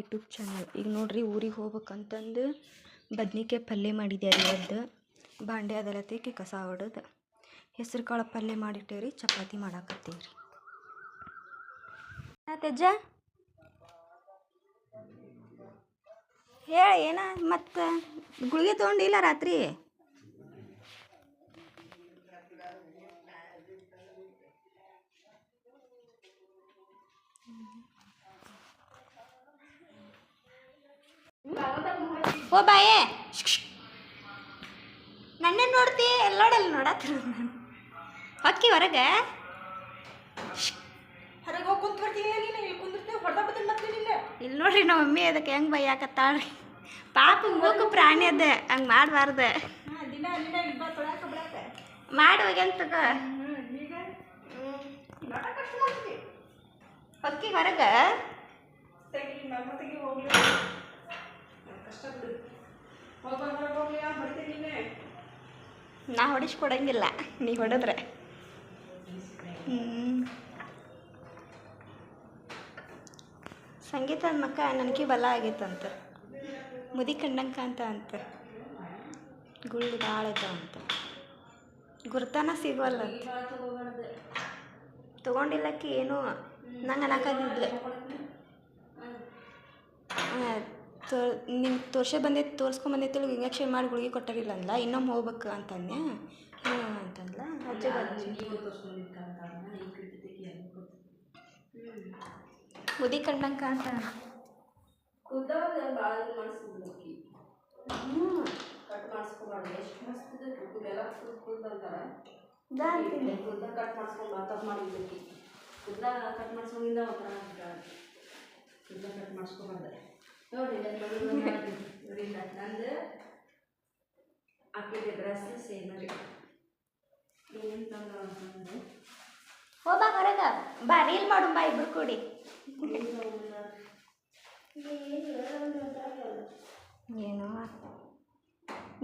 YouTube channel. ಈಗ ನೋಡ್ರಿ ಊರಿಗೆ ಹೋಗ್ಬೇಕಂತಂದು ಬದ್ನಿಕಾಯಿ ಪಲ್ಯ ಮಾಡಿದ್ಯಾರಿ. ಇವತ್ತು ಭಾಂಡೆ ಅದಲತ್ತೇಕಿ ಕಸ ಹೊಡೆದು ಹೆಸ್ರು ಕಾಳು ಪಲ್ಯ ಮಾಡಿಟ್ಟೇವ್ರಿ. ಚಪಾತಿ ಮಾಡಾಕತ್ತೀವ್ರಿ. ತೆಜ್ಜ ಹೇಳ ಏನ ಮತ್ತು ಗುಳಿಗೆ ತೊಗೊಂಡಿಲ್ಲ ರಾತ್ರಿ? ಓ ಬಾಯೇ ನನ್ನೇ ನೋಡ್ತಿ ಎಲ್ಲೋಡಲ್ಲಿ ನೋಡತ್ರ ಹೊಕ್ಕಿ ಹೊರಗೆ ಹೊರಗೆ ಹೋಗಿ ಕುಂತು ಬರ್ತೀವಿ. ಇಲ್ಲಿ ಕುಂದಿರ್ತೇವೆ ಹೊಡೆದ ಬತ್ತೇನೆ ಮತ್ತೆ ಇಲ್ಲಿ ನೋಡ್ರಿ ನಮ್ಮ ಮಮ್ಮಿ ಅದಕ್ಕೆ ಹೆಂಗೆ ಬೈಯಾಕತ್ತಾಳ್ರಿ. ಪಾಪ ಮೂಕು ಪ್ರಾಣಿ ಅದ ಹಂಗೆ ಮಾಡಬಾರ್ದು. ದಿನ ದಿನ ಇಬ್ಬ ತೊಳಕ ಬಿಡಾಕ ಮಾಡುವಾಗೆಂತಗ ಈಗ ನೋಟ ಕಷ್ಟ ಮಾಡ್ತೀವಿ. ಹೊಕ್ಕಿ ಹೊರಗೆ ತೆಗಿ ಮಮ್ಮತ್ತಿಗೆ ಹೋಗ್ಲಿ ಕಷ್ಟ ಬಿಡು. ಹೋಗ ಹೊರಗೆ ಹೋಗ್ಲಿ ಬರ್ತೀನಿ. ನೀನೇ ನಾ ಹೊಡಿಸ್ಕೊಡಂಗಿಲ್ಲ, ನೀ ಹೊಡೆದ್ರೆ. ಸಂಗೀತದ ಮಕ್ಕ ನನಗೆ ಬಲ ಆಗೈತಂತ, ಮುದಿ ಕಂಡಂಕ ಅಂತ ಗುಳ್ಳಿ ಭಾಳ ಇದ್ದಾವಂತ. ಗುರ್ತಾನ ಸಿಗೋಲ್ಲ ತೊಗೊಂಡಿಲ್ಲಕ್ಕೆ ಏನೂ ನಂಗೆ ಅನ್ನಕ್ಕಾಗಿದ್ಲು. ನಿಮ್ಗೆ ತೋರಿಸ್ಕೊಂಬಂದೈತಿ ಇಂಜೆಕ್ಷನ್ ಮಾಡಿ ಗುಳಿಗೆ ಕೊಟ್ಟಾರಿಲ್ಲ ಅಂದ್ಲ. ಇನ್ನೊಮ್ಮೆ ಹೋಗ್ಬೇಕು ಅಂತಂದೆ. ಅಂತಂದ್ಲ ಮುದಿ ಕಂಡಂಕ ಅಂತ ಕೂದಲ ಭಾಳ ಮಾಡಿಸ್ಬಿಡ್ಲಕ್ಕಿ. ಕಟ್ ಮಾಡಿಸ್ಕೊಬಾರ್ದು. ಎಷ್ಟು ಮಸ್ತಿದೆ ಕೂದಲೆಲ್ಲ ಕೂದಲು ಅಂತಾರೆ. ಕೂದಲ ಕಟ್ ಮಾಡಿಸ್ಕೊಂಡು ತಪ್ಪು ಮಾಡಿದ್ಲಕ್ಕಿ. ಕೂದಲ ಕಟ್ ಮಾಡಿಸ್ಕೊಂಡಿಂದ ಒಂಥರ ಕೂದಲ ಕಟ್ ಮಾಡಿಸ್ಕೊಬಾರ್ದು. ನೋಡಿ ನೋಡಿಲ್ಲ ನಂದು ಆಕೆಗೆ ಡ್ರೆಸ್ ಸೇಮ್ ರೀ. ಏನು ತಂದ ಅಂತಂದು ಹೋಗ ಹೊರಗ ಬಾ, ರೀಲ್ ಮಾಡು ಬಾ ಇಬ್ರು ಕೂಡಿ. ಏನು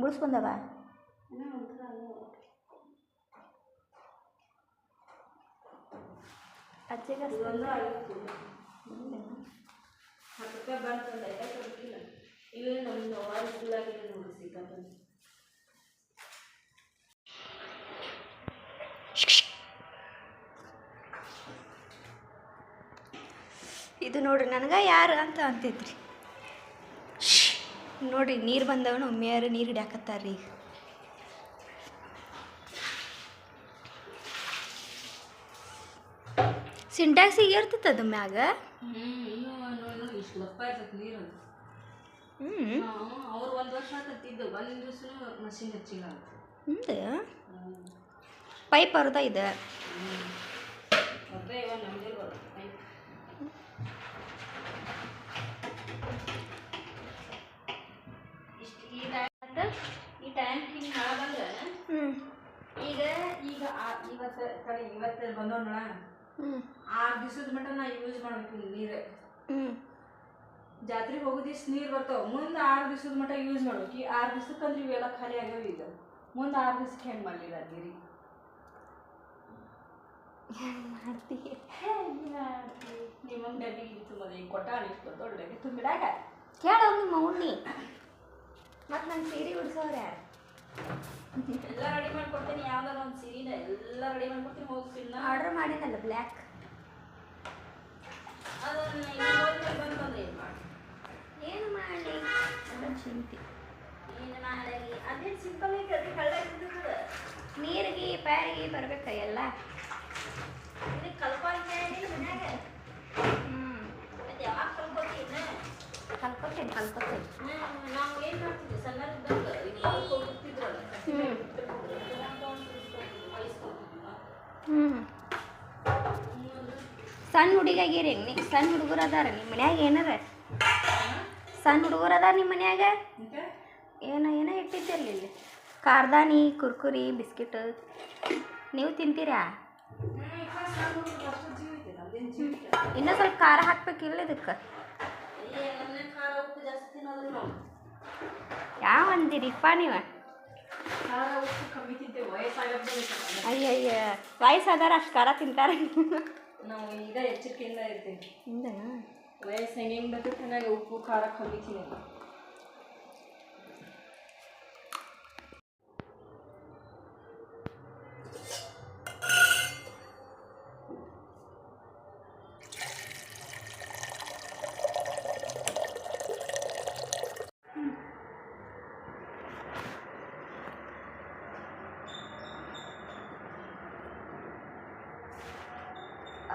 ಬಿಡಿಸ್ಕೊಂಡವ ಅಜ್ಜಿಗೆ 10 ರೂಪಾಯಿ ಬಂತಂದ ಕೊಡ್ತಿಲ್ಲ. ಇವೇ ನಮ್ದು ವಾರ ಫುಲ್ಲಾಗಿದೆ ನೋಡಿ ಸಿಕ್ಕಂತ. ಇದು ನೋಡ್ರಿ ನನಗೆ ಯಾರು ಅಂತ ಅಂತೈತ್ರಿ. ನೋಡ್ರಿ ನೀರು ಬಂದವನು ಒಮ್ಮೆಯಾರು ನೀರು ಹಿಡ್ಯಾಕತ್ತಾರ್ರಿ. ಈಗ ಸಿಂಟ್ಯಾಕ್ಸಿಗೆ ಇರ್ತದ ಮ್ಯಾಗ. ಅವ್ರು 1 ವರ್ಷ ಆತತ್ತಿದ್ದು 1 ದಿವಸನೂ ಮಷಿನ್ ಹಚ್ಚಿಲ್ಲ. ಪೈಪ್ ಅರ್ಧ ಇದೆ. ಈ ಟೈಮ್ ಹಿಂಗೆ ಮಳೆ ಬಂದ್ರೆ ಈಗ ಇವತ್ತು ಬಂದವಣ್ಣ 6 ದಿವಸದ ಮಟ್ಟ ನಾ ಯೂಸ್ ಮಾಡ್ಬೇಕು ನೀರು. ಜಾತ್ರೆಗೆ ಹೋಗೋ ದಿವ್ಸ ನೀರು ಬರ್ತಾವೆ. ಮುಂದೆ 6 ದಿವಸದ ಮಟ್ಟ ಯೂಸ್ ಮಾಡ್ಬೇಕು. ಈ 6 ದಿವ್ಸಕ್ಕಂದ್ರೆ ಇವೆಲ್ಲ ಖಾಲಿ ಆಗ್ಯಾವ. ಈಗ ಮುಂದೆ 6 ದಿವ್ಸಕ್ಕೆ ಹೆಂಗೆ ಮಾಡಲಿಲ್ಲ ನೀರಿ ಮಾಡ್ತೀವಿ. ನಿಮ್ಮ ಡಬ್ಬಿಗೆ ತುಂಬದ ಈಗ ಕೊಟ್ಟ ಅನಿಸ್ತು ದೊಡ್ಡ ಡಬ್ಬಿ ತುಂಬಿಡಾಕ ಕೇಳ ನಿಮ್ಮ ಉಣ್ಣಿ. ಮತ್ತು ನಂಗೆ ಸೀರೆ ಉಡ್ಸೋರು ಯಾರು? ಎಲ್ಲ ರೆಡಿ ಮಾಡ್ಕೊಡ್ತೀನಿ. ಯಾವ್ದಾರ ಒಂದು ಸೀರೆನ ಎಲ್ಲ ರೆಡಿ ಮಾಡ್ಕೊಡ್ತೀನಿ. ಹೋಗ್ತೀನಿ ಆರ್ಡ್ರ್ ಮಾಡಿನಲ್ಲ ಬ್ಲ್ಯಾಕ್. ಅದನ್ನು ಬಂತಂದ್ರೆ ಏನು ಮಾಡಿ ಏನು ಮಾಡಲಿ ಅದನ್ನು ಚಿಂತೆ. ಏನು ಮಾಡಿ ಅದೇನು ಸಿಂಪಲ್ ಐತೆ. ಅದಕ್ಕೆ ಕಳ್ಳ ಇರ್ತದೆ. ನೀರಿಗೆ ಪ್ಯಾರಿಗೆ ಬರ್ಬೇಕ ಎಲ್ಲ. ಇದಕ್ಕೆ ಕಲ್ಪಾಯಿಕೆ ಮನ್ಯಾಗ. ಮತ್ತೆ ಯಾವಾಗ ಕಲ್ಕೋತೀನಿ? ಕಲ್ಕೋತೇನೆ ನಾವು ಏನು ಮಾಡ್ತಿದ್ವಿ ಸಣ್ಣದಾಗ ಹೋಗ್ತಿದ್ರಲ್ಲ. ಸಣ್ಣ ಹುಡುಗಾಗಿರಿ. ನೀ ಸಣ್ಣ ಹುಡುಗರು ಅದಾರ ನಿಮ್ಮ ಮನ್ಯಾಗ? ಏನಾರ ಸಣ್ಣ ಹುಡುಗರು ಅದಾರ ನಿಮ್ಮ ಮನ್ಯಾಗ? ಏನೋ ಇಟ್ಟಿದ್ದಿರಲಿ ಇಲ್ಲಿ ಕಾರ್ದಾನಿ ಕುರ್ಕುರಿ ಬಿಸ್ಕಿಟ್ ನೀವು ತಿಂತೀರಾ? ಇನ್ನೂ ಸ್ವಲ್ಪ ಖಾರ ಹಾಕ್ಬೇಕಿಲ್ಲ ಇದಕ್ಕೆ. ಯಾವ ಅಂದಿರಿಪ್ಪ ನೀವು? ಅಯ್ಯಯ್ಯ ವಯಸ್ಸಾದಾರ ಅಷ್ಟು ಖಾರ ತಿಂತಾರೆ. ನಾವು ಈಗ ಎಚ್ಚರಿಕೆಯಿಂದ ಇರ್ತೀವಿ. ಹಿಂದನಾ ವಯಸ್ಸು ಹೆಂಗೆ ಬರ್ತೈತೆ ಹಂಗಾಗಿ ಉಪ್ಪು ಖಾರ ಕಲಿತೀನಿ.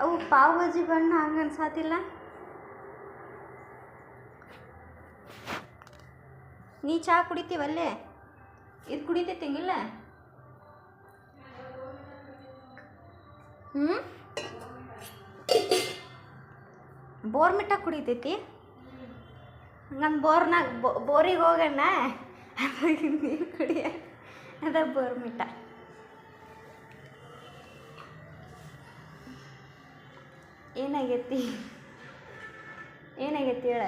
ಅವು ಪಾವ್ ಭಾಜಿ ಬಣ್ಣ ಹಂಗೆ ಅನ್ಸಾತಿಲ್ಲ. ನೀ ಚಹಾ ಕುಡಿತೀವಲ್ಲೇ, ಇದು ಕುಡಿತೈತಿಂಗಿಲ್ಲ. ಬೋರ್ಮಿಟ ಕುಡಿತೈತಿ. ಹಂಗಂದು ಬೋರಿಗೆ ಹೋಗೋಣ, ನೀರು ಕುಡಿಯ ಅದ ಬೋರ್ಮಿಟ. ಏನಾಗೈತಿ ಹೇಳ.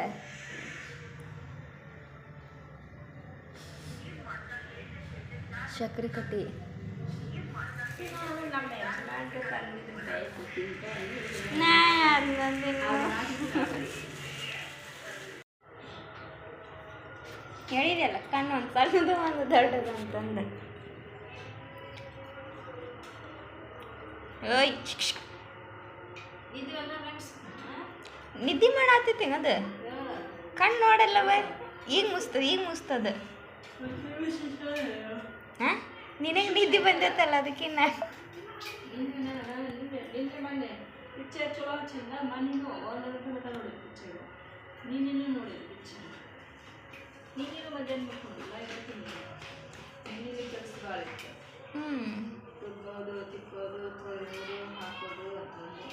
ಸಕ್ರೆ ಕಟ್ಟಿ ಹೇಳಿದೆಯಲ್ಲ, ಕಣ್ಣು ಒಂದು ಸಣ್ಣದು ಒಂದು ದೊಡ್ಡದು ಅಂತಂದು. ಓಯ್ ನಿದ್ದೆ ಮಾಡಾತೈತಿ ಅದು. ಕಣ್ಣು ನೋಡಲ್ಲವ, ಈಗ ಮುಸ್ತದ. ಹಾಂ, ನಿನಗೆ ನಿದ್ದೆ ಬಂದೈತಲ್ಲ ಅದಕ್ಕಿನ್ನ. ಪಿಕ್ಚರ್ ಚಲೋ ಚಂದ ಮಣ್ಣು ಒಂದು ಗಂಟೆ ಮಟ್ಟ ನೋಡಿ ಪಿಕ್ಚರ್. ನೀನೇನು ನೋಡಿ ಪಿಕ್ಚರ್, ನೀನೇನು ಮಧ್ಯಾಹ್ನ ಮಾಡ್ಕೊಂಡಿಲ್ಲ. ನೀನು ಕೆಲಸ ಭಾಳ ಇತ್ತು. ತುರ್ಕೋದು ತಿಕ್ಕೋದು ತೊಳೆಯೋದು ಹಾಕೋದು ಅಂತಂದು.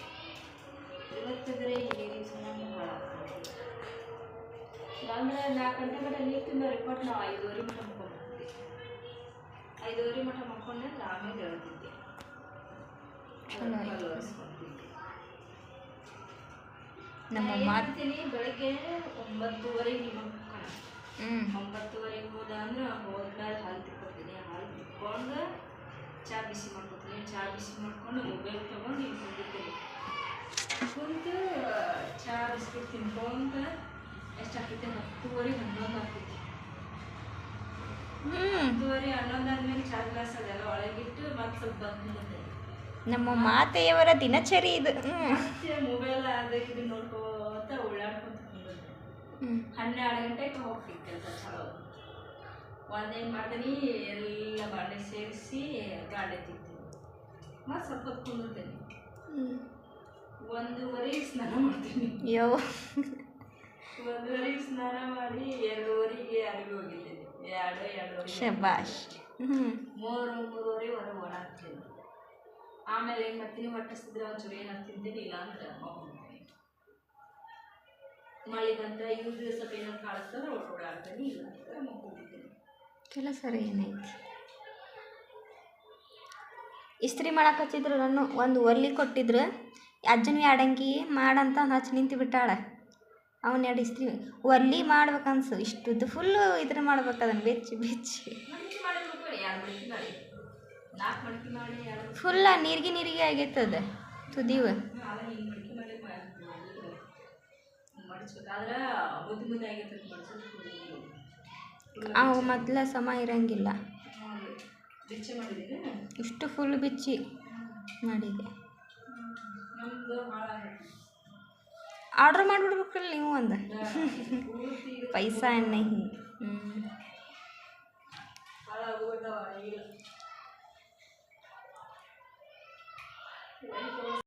ಇವತ್ತಿದ್ರೆ ಈ ಸುಮ್ಮನೆ ಭಾಳ ಆಗ್ತದೆ. ಅಂದರೆ 4 ಗಂಟೆ ಮಟ್ಟ ನೀರು ತಿಂದ ರಿಪೋರ್ಟ್ ನಾವು 5:30 ಮಟ್ಟ ಮಕ್ಕೊಂಡ್ಬಿಡ್ತಿದ್ದೆ. 5:30 ಮಟ್ಟ ಮಕ್ಕೊಂಡೆ ಆಮೇಲೆ ಹೇಳ್ತಿದ್ದೆ. ನಮ್ಮ ಮಾಡ್ತೀನಿ ಬೆಳಗ್ಗೆ 9:30 ನಿಮ್ಮ 9:30 ಹೋದ ಅಂದ್ರೆ ಹೋದ್ಮೇಲೆ ಹಾಲು ತಿಕ್ಕೊತೀನಿ. ಹಾಲು ತಿಕ್ಕೊಂಡು ಚಹಾ ಬಿಸಿ ಮಾಡ್ಕೊತೀನಿ. ಚಹಾ ಬಿಸಿ ಮಾಡ್ಕೊಂಡು ಮೊಬೈಲ್ ತೊಗೊಂಡು ಈಗ ಕುಂದಿರ್ತೀನಿ. ಕುಂತು ಚಹಾ ಬಿಸ್ಕಿಟ್ ತಿನ್ಕೊಂಡು ಎಷ್ಟು ಆಗ್ತೈತೆ 10:30 11 ಆಗ್ತೈತಿ. 10:30 11 ಆದ್ಮೇಲೆ ಚಹಾ ಗ್ಲಾಸ್ ಅದೆಲ್ಲ ಒಳಗಿಟ್ಟು ಮತ್ತೆ ಸ್ವಲ್ಪ ಬಂದು ನಮ್ಮ ಮಾತೆಯವರ ದಿನಚರಿ ಇದು. ಮೊಬೈಲ್ ಅದಕ್ಕೆ ಇದು ನೋಡ್ಕೋತ ಓಡಾಡ್ಕೊಂತ ಕುಂದಿರ್ತೀನಿ. 12 ಗಂಟೆಗೆ ಹೋಗ್ತೀನಿ ಕೆಲಸ ಚಲೋ. ಒಂದೇನು ಮಾಡ್ತೀನಿ, ಎಲ್ಲ ಬಾಂಡೆ ಸೇರಿಸಿ ಗಾಂಡೆ ತಿಂತೀನಿ. ಮತ್ತು ಸ್ವಲ್ಪ ಹೊತ್ತು ಕುಂದಿರ್ತೀನಿ. 1:30 ಸ್ನಾನ ಮಾಡ್ತೀನಿ. 1:30 ಸ್ನಾನ ಮಾಡಿ 2:30ಗೆ ಅಲ್ಲಿಗೆ ಹೋಗಿದ್ದೀನಿ. 2:30 ಶಬಾಷ್. 3:30 ಓಡಾಡ್ತೀನಿ. ಆಮೇಲೆ ಏನು ಮಾಡ್ತೀನಿ, ಹೊಟ್ಟಿಸಿದ್ರೆ ಒಂಚೂರು ಏನಾರು ತಿಂತೀನಿ, ಇಲ್ಲ ಅಂದ್ರೆ ಹೋಗ್ತೀನಿ. ಮಳೆ ಬಂತ ಇವ್ರ ಸ್ವಲ್ಪ ಏನಾರು ಕಾಣಿಸ್ತಂದ್ರೆ ಓಡಾಡ್ತೀನಿ, ಇಲ್ಲ ಅಂದ್ರೆ ಹೋಗ್ಬಿಡ್ತೀನಿ. ಕೆಲಸ ಏನೈತಿ. ಇಸ್ತ್ರಿ ಮಾಡಕ್ಕೆ ಹಚ್ಚಿದ್ರು ನಾನು ಒಂದು ಒಲ್ಲಿ ಕೊಟ್ಟಿದ್ರು. ಅಜ್ಜನ ಆಡಂಗಿ ಮಾಡಂತ ಹಚ್ಚಿ ನಿಂತು ಬಿಟ್ಟಾಳ. ಅವನ್ನ 2 ಇಸ್ತ್ರಿ ಒಲ್ಲಿ ಮಾಡ್ಬೇಕನ್ಸು. ಇಷ್ಟುದ್ದು ಫುಲ್ಲು ಇದ್ರ ಮಾಡ್ಬೇಕು, ಅದನ್ನು ಬೆಚ್ಚಿ ಫುಲ್ಲ ನೀರಿಗೆ ಆಗೈತದ ತುದಿವ. ಅವು ಮೊದಲ ಸಮ ಇರಂಗಿಲ್ಲ. ಇಷ್ಟು ಫುಲ್ ಬಿಚ್ಚಿ ಮಾಡಿದೆ. ಆರ್ಡ್ರ್ ಮಾಡಿಬಿಡ್ಬೇಕಲ್ಲ ನೀವು ಒಂದು ಪೈಸಾ ಎಣ್ಣೆ ಹಿಂಗೆ.